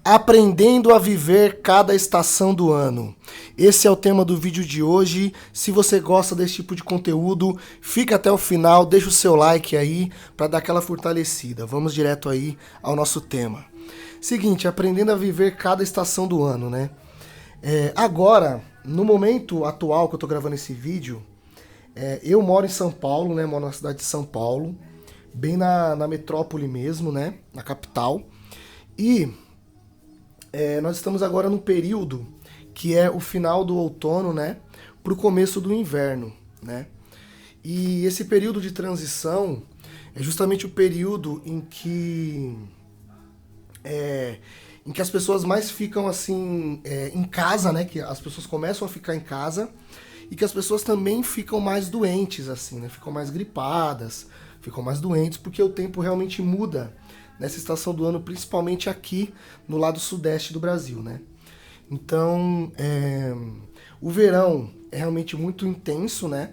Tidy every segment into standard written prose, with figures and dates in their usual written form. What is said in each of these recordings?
Aprendendo a viver cada estação do ano. Esse é o tema do vídeo de hoje. Se você gosta desse tipo de conteúdo, fica até o final, deixa o seu like aí para dar aquela fortalecida. Vamos direto aí ao nosso tema. Seguinte, aprendendo a viver cada estação do ano, né? Agora, no momento atual que eu tô gravando esse vídeo, eu moro em São Paulo, né? Moro na cidade de São Paulo, bem na metrópole mesmo, né? Na capital. E nós estamos agora no período que é o final do outono, né, para o começo do inverno, né? E esse período de transição é justamente o período em que as pessoas mais ficam assim em casa, né? Que as pessoas começam a ficar em casa e que as pessoas também ficam mais doentes, assim, né? Ficam mais gripadas, ficam mais doentes porque o tempo realmente muda nessa estação do ano, principalmente aqui no lado sudeste do Brasil, né? Então, o verão é realmente muito intenso, né?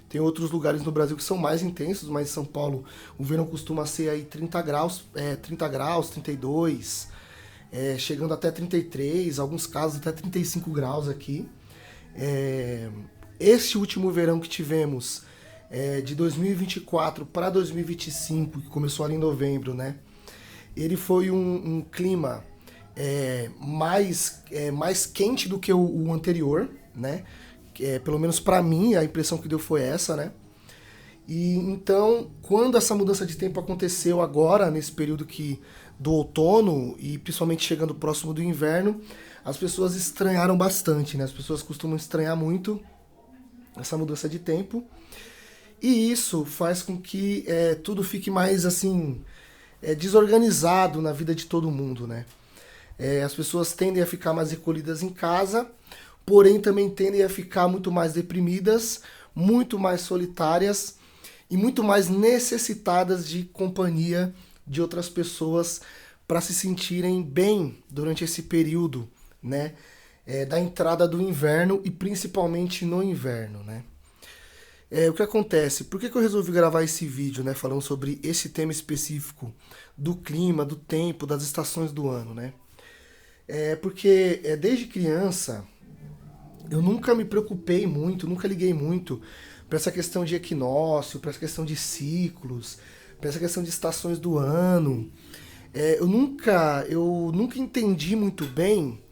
Tem outros lugares no Brasil que são mais intensos, mas em São Paulo o verão costuma ser aí 30 graus, 32, chegando até 33, alguns casos até 35 graus aqui. Esse último verão que tivemos, de 2024 para 2025, que começou ali em novembro, né? Ele foi um clima mais quente do que o anterior, né? Pelo menos para mim, a impressão que deu foi essa, né? E então, quando essa mudança de tempo aconteceu agora, nesse período do outono e principalmente chegando próximo do inverno, as pessoas estranharam bastante, né? As pessoas costumam estranhar muito essa mudança de tempo. E isso faz com que tudo fique mais assim desorganizado na vida de todo mundo, né? As pessoas tendem a ficar mais recolhidas em casa, porém também tendem a ficar muito mais deprimidas, muito mais solitárias e muito mais necessitadas de companhia de outras pessoas para se sentirem bem durante esse período, né? Da entrada do inverno e principalmente no inverno, né? O que acontece? Por que eu resolvi gravar esse vídeo, né, falando sobre esse tema específico do clima, do tempo, das estações do ano, né? Porque desde criança eu nunca me preocupei muito, nunca liguei muito para essa questão de equinócio, para essa questão de ciclos, para essa questão de estações do ano. Eu nunca entendi muito bem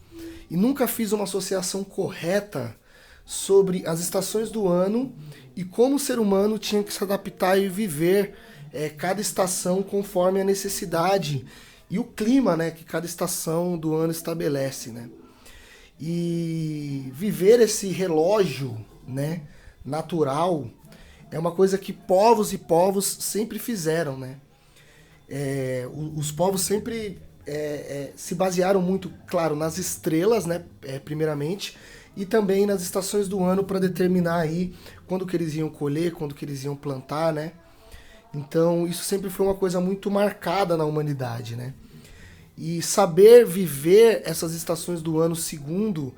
e nunca fiz uma associação correta sobre as estações do ano e como o ser humano tinha que se adaptar e viver cada estação conforme a necessidade e o clima, né, que cada estação do ano estabelece, né? E viver esse relógio, né, natural é uma coisa que povos e povos sempre fizeram, né? Os povos sempre se basearam muito, claro, nas estrelas, né, primeiramente, e também nas estações do ano para determinar aí quando que eles iam colher, quando que eles iam plantar, né? Então isso sempre foi uma coisa muito marcada na humanidade, né? E saber viver essas estações do ano segundo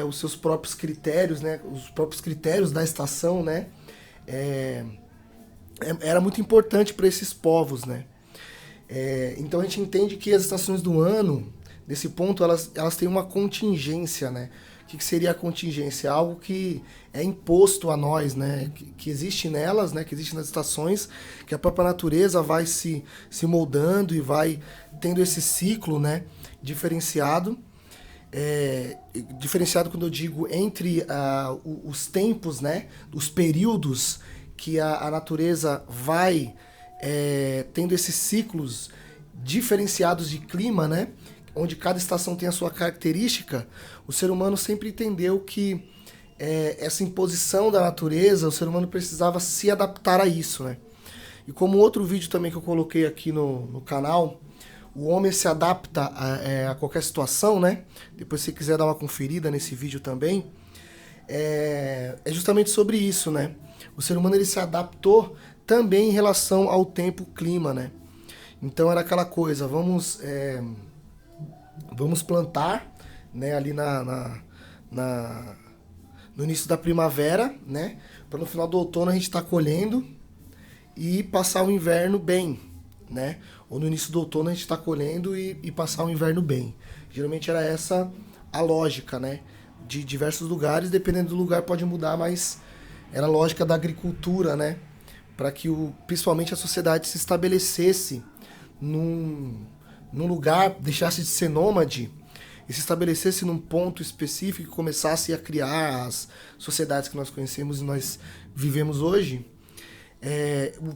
os seus próprios critérios, né? Os próprios critérios da estação, né? Era muito importante para esses povos, né? Então a gente entende que as estações do ano, nesse ponto, elas têm uma contingência, né? O que seria a contingência? Algo que é imposto a nós, né? Que existe nelas, né? Que existe nas estações, que a própria natureza vai se moldando e vai tendo esse ciclo, né? Diferenciado. Diferenciado quando eu digo entre os tempos, né? Os períodos que a natureza vai tendo esses ciclos diferenciados de clima, né? Onde cada estação tem a sua característica, o ser humano sempre entendeu que essa imposição da natureza, o ser humano precisava se adaptar a isso, né? E como outro vídeo também que eu coloquei aqui no canal, o homem se adapta a qualquer situação, né? Depois se você quiser dar uma conferida nesse vídeo também, é justamente sobre isso, né? O ser humano ele se adaptou também em relação ao tempo, clima, né? Então era aquela coisa, vamos plantar, né, ali no início da primavera, né, para no final do outono a gente estar colhendo e passar o inverno bem, né? Ou no início do outono a gente está colhendo e passar o inverno bem. Geralmente era essa a lógica, né? De diversos lugares, dependendo do lugar pode mudar, mas era a lógica da agricultura, né? Para que principalmente a sociedade se estabelecesse num lugar, deixasse de ser nômade e se estabelecesse num ponto específico e começasse a criar as sociedades que nós conhecemos e nós vivemos hoje.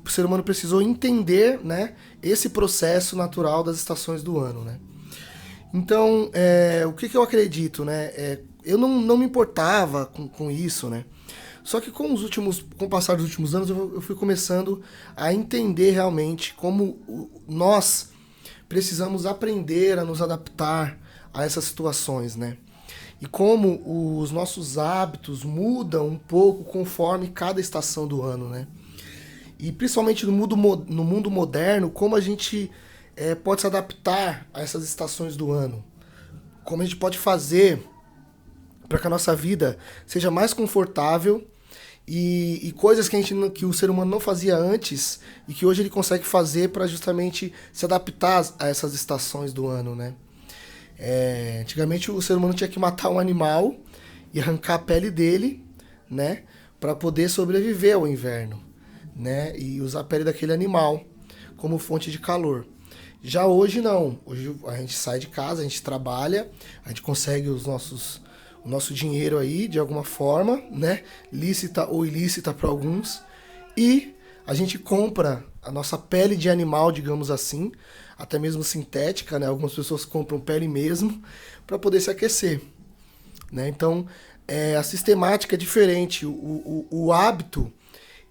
O ser humano precisou entender, né, esse processo natural das estações do ano, né? Então, o que eu acredito, né? Eu não me importava com isso, né? Só que com o passar dos últimos anos, eu fui começando a entender realmente como nós precisamos aprender a nos adaptar a essas situações, né? E como os nossos hábitos mudam um pouco conforme cada estação do ano, né? E principalmente no mundo moderno, como a gente pode se adaptar a essas estações do ano. Como a gente pode fazer para que a nossa vida seja mais confortável e coisas que o ser humano não fazia antes e que hoje ele consegue fazer para justamente se adaptar a essas estações do ano, né? Antigamente o ser humano tinha que matar um animal e arrancar a pele dele, né, para poder sobreviver ao inverno, né, e usar a pele daquele animal como fonte de calor. Já hoje não. Hoje a gente sai de casa, a gente trabalha, a gente consegue o nosso dinheiro aí de alguma forma, né, lícita ou ilícita para alguns, e a gente compra a nossa pele de animal, digamos assim, até mesmo sintética, né? Algumas pessoas compram pele mesmo para poder se aquecer, né? Então, a sistemática é diferente, o hábito,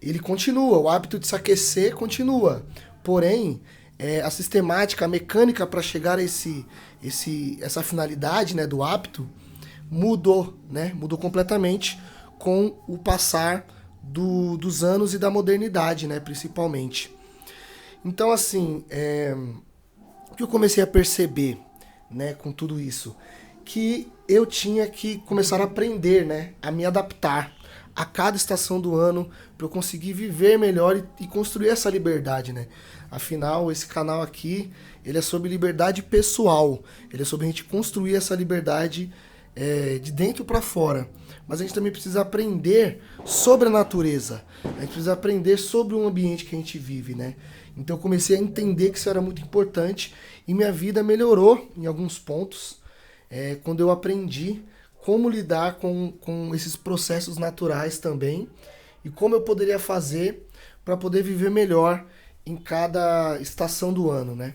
ele continua, o hábito de se aquecer continua, porém, a sistemática, a mecânica para chegar a essa finalidade, né, do hábito, mudou, né? Mudou completamente com o passar dos anos e da modernidade, né? Principalmente. Então, assim, o que eu comecei a perceber, né, com tudo isso? Que eu tinha que começar a aprender, né? A me adaptar a cada estação do ano para eu conseguir viver melhor e construir essa liberdade, né? Afinal, esse canal aqui, ele é sobre liberdade pessoal. Ele é sobre a gente construir essa liberdade de dentro para fora. Mas a gente também precisa aprender sobre a natureza. A gente precisa aprender sobre o ambiente que a gente vive, né? Então eu comecei a entender que isso era muito importante e minha vida melhorou em alguns pontos quando eu aprendi como lidar com esses processos naturais também e como eu poderia fazer para poder viver melhor em cada estação do ano, né?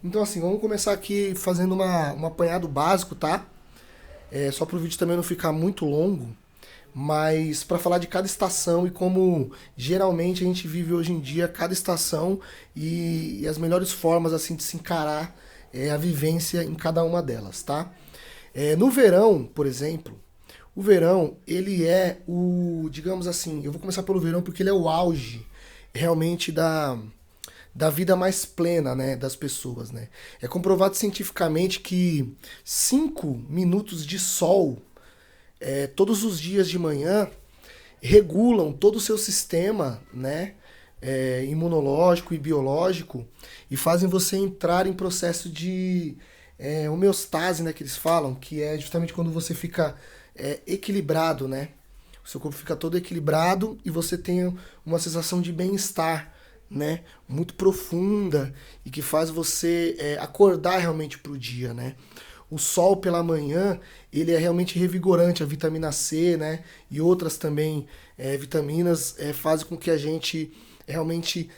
Então assim, vamos começar aqui fazendo um apanhado básico, tá? Só para o vídeo também não ficar muito longo, mas para falar de cada estação e como geralmente a gente vive hoje em dia cada estação e as melhores formas assim de se encarar a vivência em cada uma delas, tá? No verão, por exemplo, o verão ele é digamos assim, eu vou começar pelo verão porque ele é o auge realmente da vida mais plena, né, das pessoas, né? É comprovado cientificamente que 5 minutos de sol todos os dias de manhã regulam todo o seu sistema, né, imunológico e biológico e fazem você entrar em processo de homeostase, né, que eles falam, que é justamente quando você fica equilibrado, né? O seu corpo fica todo equilibrado e você tem uma sensação de bem-estar, né, muito profunda e que faz você acordar realmente para o dia, né? O sol pela manhã, ele é realmente revigorante, a vitamina C, né, e outras também vitaminas fazem com que a gente realmente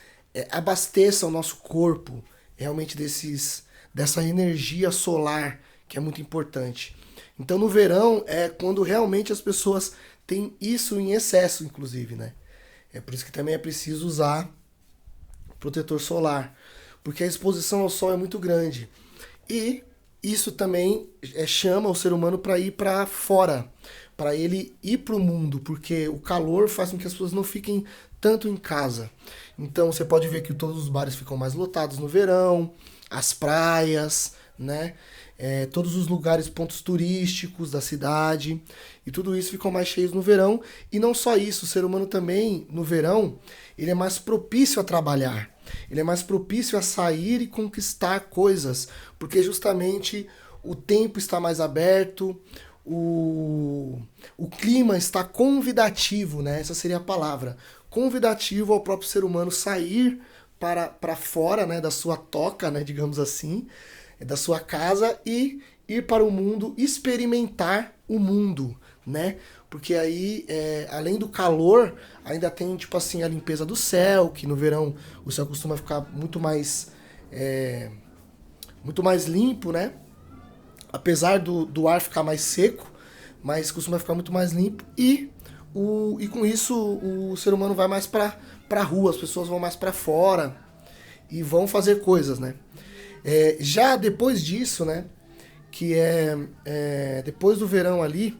abasteça o nosso corpo realmente dessa energia solar que é muito importante. Então no verão é quando realmente as pessoas têm isso em excesso, inclusive, né? É por isso que também é preciso usar protetor solar, porque a exposição ao sol é muito grande. E isso também chama o ser humano para ir para fora, para ele ir para o mundo, porque o calor faz com que as pessoas não fiquem tanto em casa. Então você pode ver que todos os bares ficam mais lotados no verão, as praias, né? Todos os lugares, pontos turísticos da cidade, e tudo isso ficam mais cheios no verão. E não só isso, o ser humano também, no verão, ele é mais propício a trabalhar, ele é mais propício a sair e conquistar coisas, porque justamente o tempo está mais aberto, o clima está convidativo, né? Essa seria a palavra. Convidativo ao próprio ser humano sair para fora, né, da sua toca, né, digamos assim, da sua casa e ir para o mundo, experimentar o mundo, né? Porque aí, além do calor, ainda tem, tipo assim, a limpeza do céu, que no verão o céu costuma ficar muito mais limpo, né? Apesar do ar ficar mais seco, mas costuma ficar muito mais limpo. E com isso o ser humano vai mais pra rua, as pessoas vão mais pra fora e vão fazer coisas, né? Já depois disso, né? Que depois do verão ali,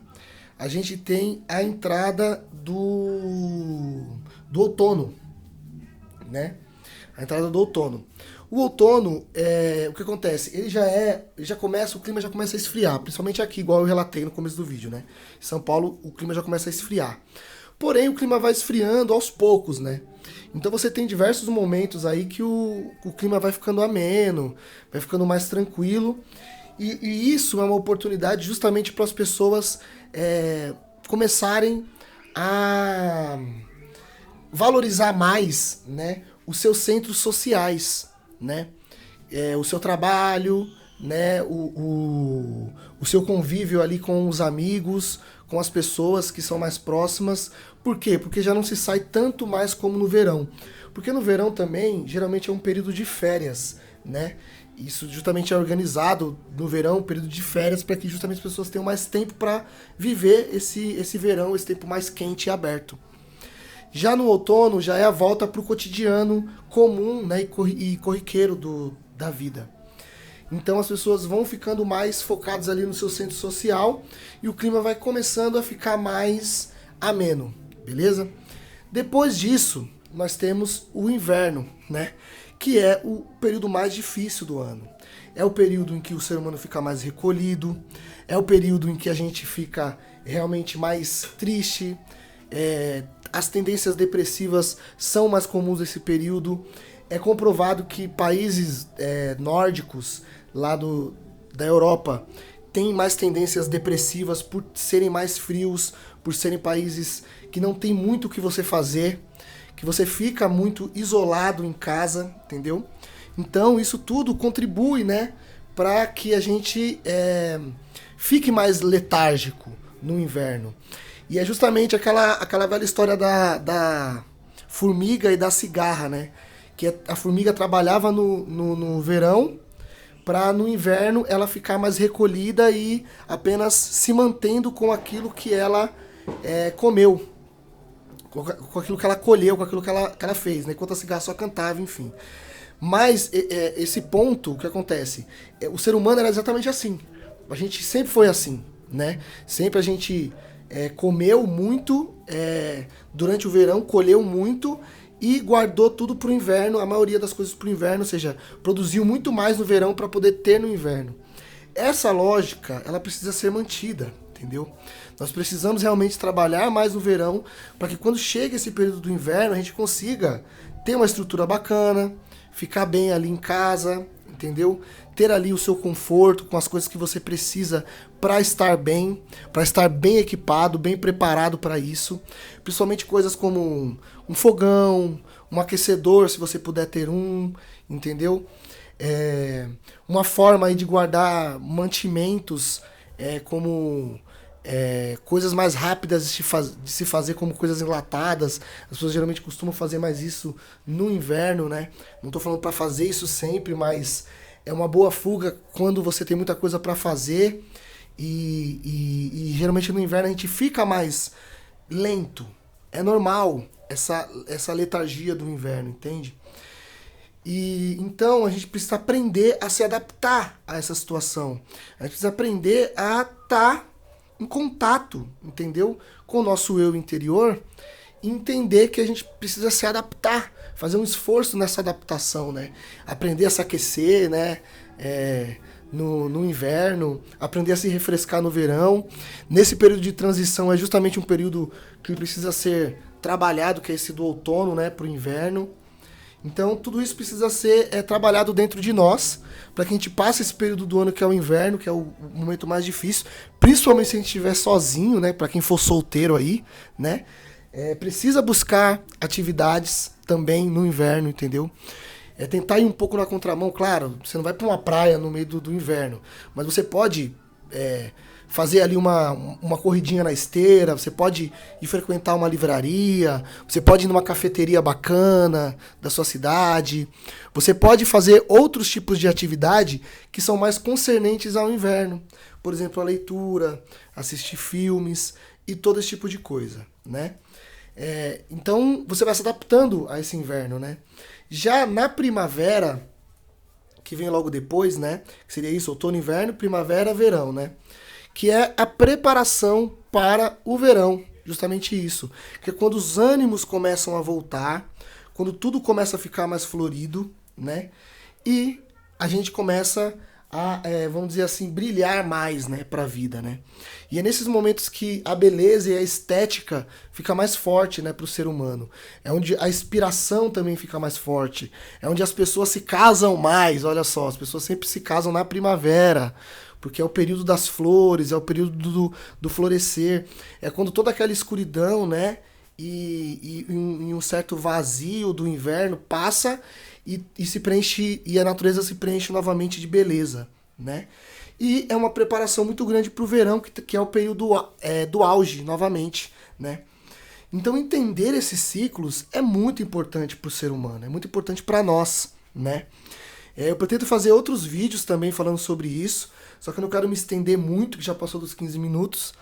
a gente tem a entrada do outono, né? A entrada do outono. O outono, o que acontece? O clima já começa a esfriar, principalmente aqui, igual eu relatei no começo do vídeo, né? Em São Paulo, o clima já começa a esfriar. Porém, o clima vai esfriando aos poucos, né? Então você tem diversos momentos aí que o clima vai ficando ameno, vai ficando mais tranquilo. E isso é uma oportunidade justamente para as pessoas começarem a valorizar mais, né, os seus centros sociais, né? O seu trabalho, né? O seu convívio ali com os amigos, com as pessoas que são mais próximas. Por quê? Porque já não se sai tanto mais como no verão. Porque no verão também, geralmente é um período de férias, né? Isso justamente é organizado no verão, um período de férias, para que justamente as pessoas tenham mais tempo para viver esse verão, esse tempo mais quente e aberto. Já no outono, já é a volta para o cotidiano comum, né, e corriqueiro da vida. Então as pessoas vão ficando mais focadas ali no seu centro social e o clima vai começando a ficar mais ameno, beleza? Depois disso, nós temos o inverno, né, que é o período mais difícil do ano. É o período em que o ser humano fica mais recolhido, é o período em que a gente fica realmente mais triste, as tendências depressivas são mais comuns nesse período. É comprovado que países nórdicos lá da Europa têm mais tendências depressivas por serem mais frios, por serem países que não tem muito o que você fazer, que você fica muito isolado em casa, entendeu? Então isso tudo contribui, né, para que a gente fique mais letárgico no inverno. E é justamente aquela velha história da formiga e da cigarra, né? Que a formiga trabalhava no verão para no inverno ela ficar mais recolhida e apenas se mantendo com aquilo que ela comeu, com aquilo que ela colheu, com aquilo que ela fez, né? Enquanto a cigarra só cantava, enfim. Mas esse ponto, o que acontece? O ser humano era exatamente assim. A gente sempre foi assim, né? Sempre a gente comeu muito durante o verão, colheu muito e guardou tudo pro inverno, a maioria das coisas pro inverno, ou seja, produziu muito mais no verão para poder ter no inverno. Essa lógica, ela precisa ser mantida, entendeu? Nós precisamos realmente trabalhar mais no verão para que quando chega esse período do inverno a gente consiga ter uma estrutura bacana, ficar bem ali em casa, entendeu? Ter ali o seu conforto com as coisas que você precisa para estar bem equipado, bem preparado para isso. Principalmente coisas como um fogão, um aquecedor, se você puder ter um, entendeu? Uma forma aí de guardar mantimentos como coisas mais rápidas de se fazer, como coisas enlatadas. As pessoas geralmente costumam fazer mais isso no inverno, né? Não estou falando para fazer isso sempre, mas é uma boa fuga quando você tem muita coisa para fazer e geralmente no inverno a gente fica mais lento. É normal essa letargia do inverno, entende? E então a gente precisa aprender a se adaptar a essa situação. A gente precisa aprender a estar em contato, entendeu? Com o nosso eu interior e entender que a gente precisa se adaptar, fazer um esforço nessa adaptação, né? Aprender a se aquecer, né? no inverno, aprender a se refrescar no verão. Nesse período de transição é justamente um período que precisa ser trabalhado, que é esse do outono, né, para o inverno. Então tudo isso precisa ser trabalhado dentro de nós, para que a gente passe esse período do ano que é o inverno, que é o momento mais difícil, principalmente se a gente estiver sozinho, né, para quem for solteiro aí, né, precisa buscar atividades também no inverno, entendeu? Tentar ir um pouco na contramão, claro, você não vai para uma praia no meio do inverno, mas você pode fazer ali uma corridinha na esteira, você pode ir frequentar uma livraria, você pode ir numa cafeteria bacana da sua cidade, você pode fazer outros tipos de atividade que são mais concernentes ao inverno, por exemplo, a leitura, assistir filmes e todo esse tipo de coisa, né? Então você vai se adaptando a esse inverno, né? Já na primavera, que vem logo depois, né? Que seria isso, outono, inverno, primavera, verão, né? Que é a preparação para o verão, justamente isso. Que é quando os ânimos começam a voltar, quando tudo começa a ficar mais florido, né? E a gente começa a, vamos dizer assim, brilhar mais, né, para a vida, né? E é nesses momentos que a beleza e a estética fica mais forte, né, para o ser humano. É onde a inspiração também fica mais forte. É onde as pessoas se casam mais, olha só, as pessoas sempre se casam na primavera, porque é o período das flores, é o período do florescer. É quando toda aquela escuridão, né, e um certo vazio do inverno passa e se preenche, e a natureza se preenche novamente de beleza, né? E é uma preparação muito grande para o verão, que é o período do auge, novamente, né? Então entender esses ciclos é muito importante para o ser humano, é muito importante para nós, né? Eu pretendo fazer outros vídeos também falando sobre isso, só que eu não quero me estender muito, que já passou dos 15 minutos.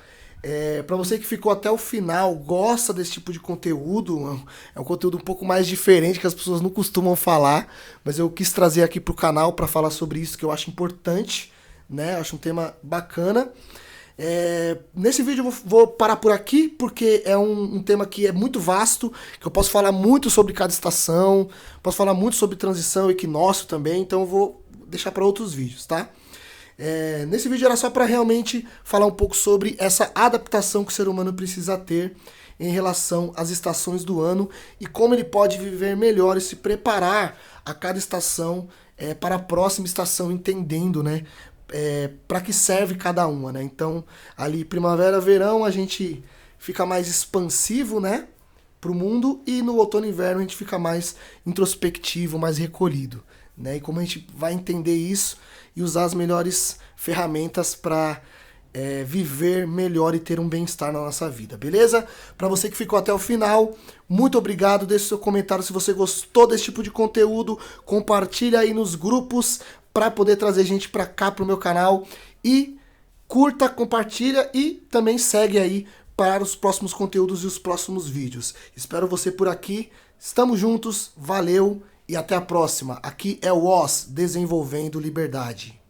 Para você que ficou até o final, gosta desse tipo de conteúdo, é um conteúdo um pouco mais diferente que as pessoas não costumam falar, mas eu quis trazer aqui pro canal para falar sobre isso, que eu acho importante, né? Eu acho um tema bacana. Nesse vídeo eu vou parar por aqui, porque é um tema que é muito vasto, que eu posso falar muito sobre cada estação, posso falar muito sobre transição, equinócio também, então eu vou deixar para outros vídeos, tá? Nesse vídeo era só para realmente falar um pouco sobre essa adaptação que o ser humano precisa ter em relação às estações do ano e como ele pode viver melhor e se preparar a cada estação para a próxima estação, entendendo, né, para que serve cada uma, né? Então, ali primavera, verão, a gente fica mais expansivo, né, para o mundo, e no outono e inverno a gente fica mais introspectivo, mais recolhido, né? E como a gente vai entender isso e usar as melhores ferramentas para viver melhor e ter um bem-estar na nossa vida, beleza? Para você que ficou até o final, muito obrigado, deixe seu comentário se você gostou desse tipo de conteúdo, compartilha aí nos grupos para poder trazer gente para cá pro meu canal, e curta, compartilha e também segue aí para os próximos conteúdos e os próximos vídeos. Espero você por aqui, estamos juntos, valeu e até a próxima. Aqui é o Oz, Desenvolvendo Liberdade.